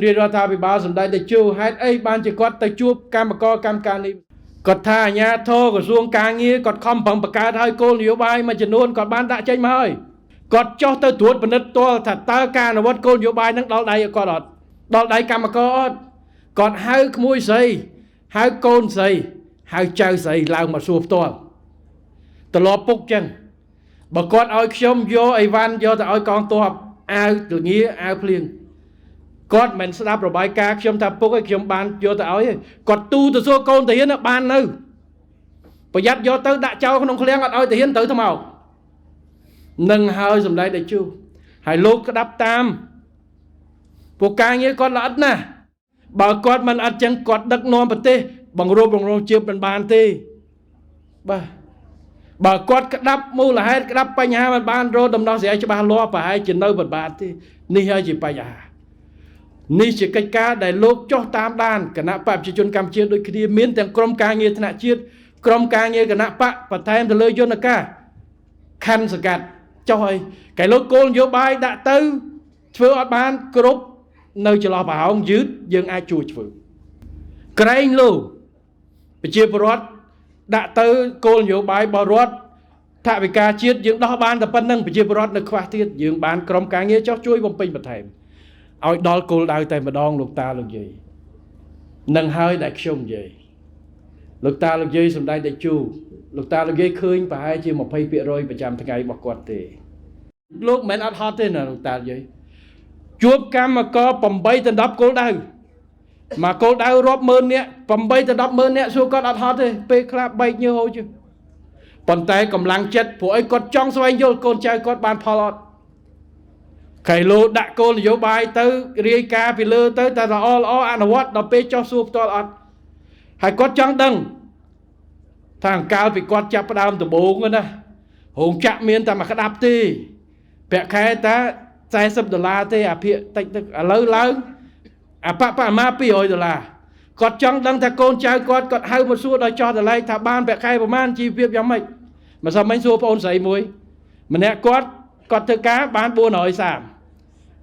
រៀបរដ្ឋាភិបាលសម្ដេចតេជោហេតុអីបានជាគាត់ទៅជួបកម្មករកម្មការនេះគាត់ថាអាជ្ញាធរក្រសួងការងារគាត់ខំប្រឹងបង្កើតឲ្យគោលនយោបាយមួយចំនួនគាត់បានដាក់ចេញមកហើយគាត់ចោះទៅត្រួតពិនិត្យទាល់ថាតើការអនុវត្តគោលនយោបាយនឹងដល់ដៃគាត់អត់ដល់ដៃកម្មករអត់គាត់ហៅក្មួយស្រីហៅកូនស្រីហៅចៅស្រីឡើងមកសួរផ្ទាល់ត្រឡប់ពុកចឹងបើគាត់ឲ្យខ្ញុំយកអីវ៉ាន់យកទៅឲ្យកងទ័ពអាវល្ងាអាវភ្លៀងគាត់មិនស្ដាប់របាយការណ៍ខ្ញុំថាពុកឲ្យខ្ញុំបានយកទៅឲ្យគាត់ទូទៅសួរកូនតាហ៊ានបាននៅប្រយ័ត្នយកទៅដាក់ចោលក្នុងឃ្លាំងអត់ឲ្យតាហ៊ានទៅទៅមកនឹងហើយសម្ដេចតេជោហើយលោកក្តាប់តាមពួកការងារគាត់ល្អិតណាស់បើគាត់មិនអត់ចឹងគាត់ដឹកនាំប្រទេសបង្រួបបង្រួមជាតិមិនបានទេបាទបើគាត់ក្តាប់មូលហេតុក្តាប់បញ្ហាមិនបានរកដំណោះស្រាយច្បាស់លាស់ប្រហែលជានៅមិនបានទេនេះហើយជាបញ្ហានេះជាកិច្ចការដែលលោកចោះតាមដានគណៈបកប្រជាជនកម្ពុជាដូចគ្នាមានទាំងក្រុមការងារថ្នាក់ជាតិក្រុមការងារគណៈបកបន្ថែមទៅលើយន្តការខណ្ឌសង្កាត់ចុះហើយកែលោកគោលនយោបាយដាក់ទៅធ្វើអត់បានគ្រប់នៅចន្លោះប្រហោងយឺតយើងអាចជួយធ្វើក្រែងលោកប្រជាពលរដ្ឋដាក់ទៅគោលនយោបាយរបស់រដ្ឋថវិកាជាតិយើងដោះបានតែប៉ុណ្្នឹងប្រជាពលរដ្ឋនៅខ្វះទៀតយើងបានក្រុមការងារចោះជួយបំពេញបន្ថែមឲ្យដល់គោលដៅតែម្ដងលោកតាលោកយាយនឹងហើយដែលខ្ញុំនិយាយលោកតាលោកយាយសម្ដេចតេជោលោកតាលោកយាយឃើញប្រហែលជា20%ប្រចាំថ្ងៃរបស់គាត់ទេលោកមិនអត់ហត់ទេណាលោកតាលោកយាយជួបកម្មករ8ដល់10គោលដៅមកគោលដៅរាប់ម៉ឺននាក់8ដល់10ម៉ឺននាក់សួរគាត់អត់ហត់ទេពេលខ្លះបែកញើសហូចប៉ុន្តែកម្លាំងចិត្តព្រោះអីគាត់ចង់ស្វែងយល់កូនចៅគាត់បានផលអត់ខៃឡូដាក់គោលនយោបាយទៅរាយការណ៍ពីលើទៅតែល្អអនុវត្តដល់ពេលចោះសួរផ្ទាល់អត់ហើយគាត់ចង់ដឹងថាអង្កាលពីគាត់ចាប់ផ្ដើមដំបូងណារោងចក្រមានតែមួយក្តាប់ទេប្រាក់ខែតែ$40ទេអាភាគតិចទៅឥឡូវឡើងអាប៉អាម៉ា$200គាត់ចង់ដឹងថាកូនចៅគាត់ហៅមកសួរដល់ចោះតម្លៃថាបានប្រាក់ខែប្រមាណជីវភាពយ៉ាងម៉េចមិនសមមិញសួរបងអូនស្រីមួយម្នាក់គាត់ធ្វើការបាន430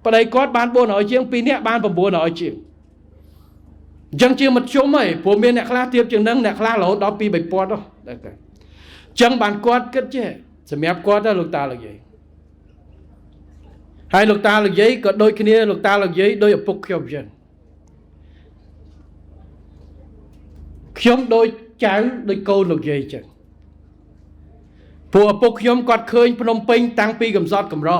ប្តីគាត់បាន400ជាង2នាក់បាន900ជាងអញ្ចឹងជាមធ្យមហីព្រោះមានអ្នកខ្លះទៀបជាងនឹងអ្នកខ្លះរហូតដល់2-3000ទៅអញ្ចឹងបានគាត់គិតចេះសម្រាប់គាត់ទៅលោកតាលោកយាយហើយលោកតាលោកយាយក៏ដូចគ្នាលោកតាលោកយាយដូចឪពុកខ្ញុំអញ្ចឹងខ្ញុំដូចចៅដូចកូនលោកយាយអញ្ចឹងព្រោះឪពុកខ្ញុំគាត់ឃើញភ្នំពេញតាំងពីកំសត់កំរ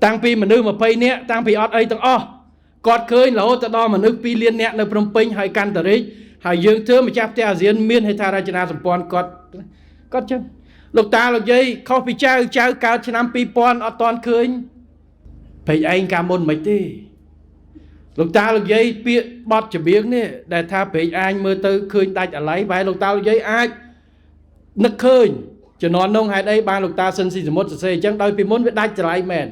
តាំងពីមនុស្ស20នាក់តាំងពីអត់អីទាំងអស់គាត់ឃើញរហូតដល់មនុស្ស2លាននាក់នៅភ្នំពេញហើយកាន់តារីកហើយយើងធ្វើម្ចាស់ផ្ទះអាស៊ានមានហេដ្ឋារចនាសម្ព័ន្ធគាត់អញ្ចឹងលោកតាលោកយាយខុសពីចៅកើតឆ្នាំ2000អត់ទាន់ឃើញពេកឯងកាលមុនមិនទេលោកតាលោកយាយពាក្យបទចម្រៀងនេះដែលថាពេកអាញមើលទៅឃើញដាច់អាឡ័យបែរលោកតាលោកយាយអាចនឹកឃើញជំនាន់នោះហេតុអីបានលោកតាសិនស៊ីសមុទ្រសរសេរអញ្ចឹងដោយពីមុនវាដាច់ចល័យមែន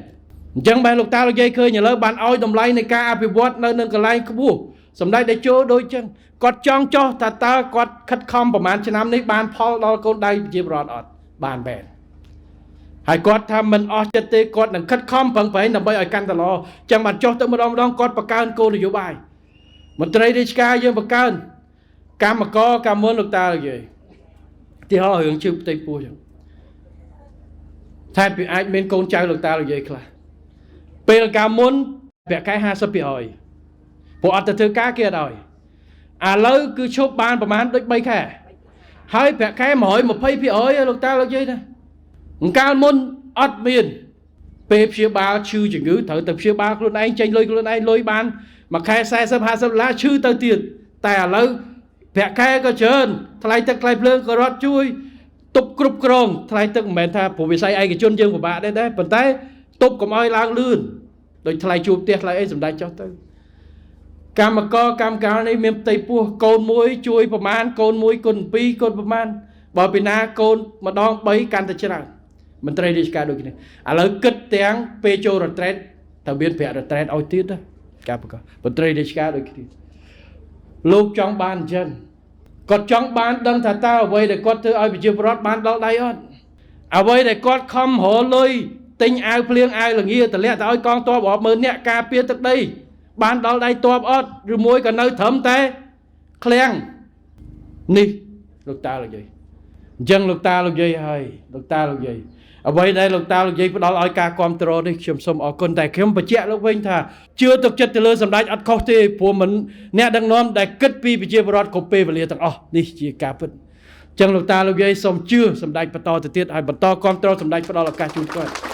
អញ្ចឹងបែរលោកតាលោកយាយឃើញឥឡូវបានឲ្យតម្លៃនៃការអភិវឌ្ឍនៅនឹងកន្លែងខ្ពស់សម្ដេចតេជោដូចអញ្ចឹងគាត់ចង់ចោះថាតើគាត់ខិតខំប្រហែលឆ្នាំនេះបានផលដល់កូនដៃប្រជាពលរដ្ឋអត់បានមែនហើយគាត់ថាមិនអស់ចិត្តទេគាត់នឹងខិតខំប្រឹងប្រែងដើម្បីឲ្យកាន់តែល្អចឹងបានចុះទៅម្ដងគាត់បង្កើនគោលនយោបាយមន្ត្រីរាជការយើងបង្កើនកម្មករកម្មមុនលោកតាលោកយាយទីហោរឿងជឿផ្ទៃពោះចឹងតែពីអាចមានកូនចៅលោកតាលោកយាយខ្លះពេលកាលមុនប្រាក់ខែ50%ព្រោះអត់ទៅធ្វើការគេអត់ឲ្យឥឡូវគឺឈប់បានប្រហែលដូច3ខែហើយប្រាក់ខែ120%លោកតាលោកយាយណាកាលមុនអត់មានពេលព្យាបាលឈឺជំងឺត្រូវទៅព្យាបាលខ្លួនឯងចេញលុយខ្លួនឯងលុយបានមួយខែ$40-50ឈឺទៅទៀតតែឥឡូវប្រាក់ខែក៏ច្រើនថ្លៃទឹកថ្លៃភ្លើងក៏រដ្ឋជួយទប់គ្រប់គ្រងថ្លៃទឹកមិនមែនថាព្រោះវិស័យឯកជនយើងពិបាកដែរប៉ុន្តែទប់កុំឲ្យឡើងលឿនដូចថ្លៃជួបផ្ទះថ្លៃអីសម្ដេចចុះទៅកម្មការនេះមានផ្ទៃពោះកូនមួយជួយប្រមាណកូន1គុណ2គុណប្រមាណបើពីណាកូនម្ដង3កាន់តែច្រើនមន្ត្រីរាជការដូចគ្នាឥឡូវគិតទាំងពេលចូលរត្រេតតើមានប្រាក់រត្រេតឲ្យទៀតការប្រកាសមន្ត្រីរាជការដូចគ្នាលោកចង់បានអញ្ចឹងគាត់ចង់បានដឹងថាតើអ្វីដែលគាត់ធ្វើឲ្យប្រជាពលរដ្ឋបានដល់ដៃអត់អ្វីដែលគាត់ខំរលុយទិញអាវភ្លៀងអាវល្ងាតម្លាក់ទៅឲ្យកងទ័ពរាប់ម៉ឺននាក់ការពារទឹកដី បានដល់ដៃតបអត់ឬមួយក៏នៅត្រឹមតែឃ្លាំងនេះលោកតាលោកយាយអញ្ចឹងលោកតាលោកយាយហើយលោកតាលោកយាយអ្វីដែលលោកតាលោកយាយផ្ដល់ឲ្យការគ្រប់គ្រងនេះខ្ញុំសូមអរគុណតែខ្ញុំបញ្ជាក់លោកវិញថាជឿទុកចិត្តទៅលើសម្ដេចអត់ខុសទេព្រោះមិនអ្នកដឹកនាំដែលគិតពីប្រជាពលរដ្ឋគ្រប់ពេលវេលាទាំងអស់នេះជាការពិតអញ្ចឹងលោកតាលោកយាយសូមជឿសម្ដេចបន្តទៅទៀតហើយបន្តគ្រប់គ្រងសម្ដេចផ្ដល់ឱកាសជូនគាត់